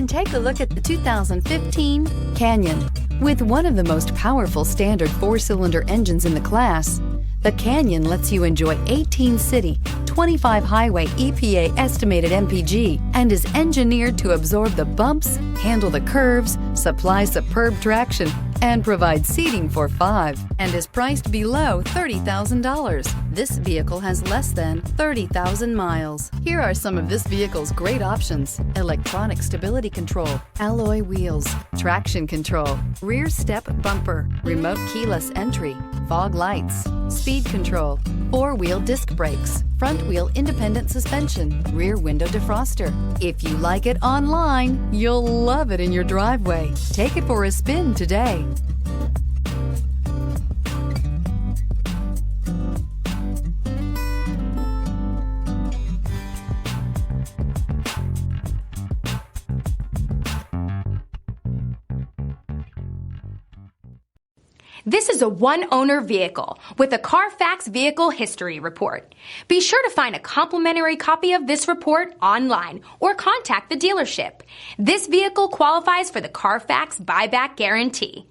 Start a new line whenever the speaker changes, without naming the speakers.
and take a look at the 2015 Canyon. With one of the most powerful standard 4-cylinder engines in the class, the Canyon lets you enjoy 18 city, 25 highway EPA estimated MPG and is engineered to absorb the bumps, handle the curves, supply superb traction, and provide seating for 5, and is priced below $30,000. This vehicle has less than 30,000 miles. Here are some of this vehicle's great options: electronic stability control, alloy wheels, traction control, rear step bumper, remote keyless entry, fog lights, speed control, 4-wheel disc brakes, front wheel independent suspension, rear window defroster. If you like it online, you'll love it in your driveway. Take it for a spin today.
This is a one-owner vehicle with a Carfax Vehicle History Report. Be sure to find a complimentary copy of this report online or contact the dealership. This vehicle qualifies for the Carfax Buyback Guarantee.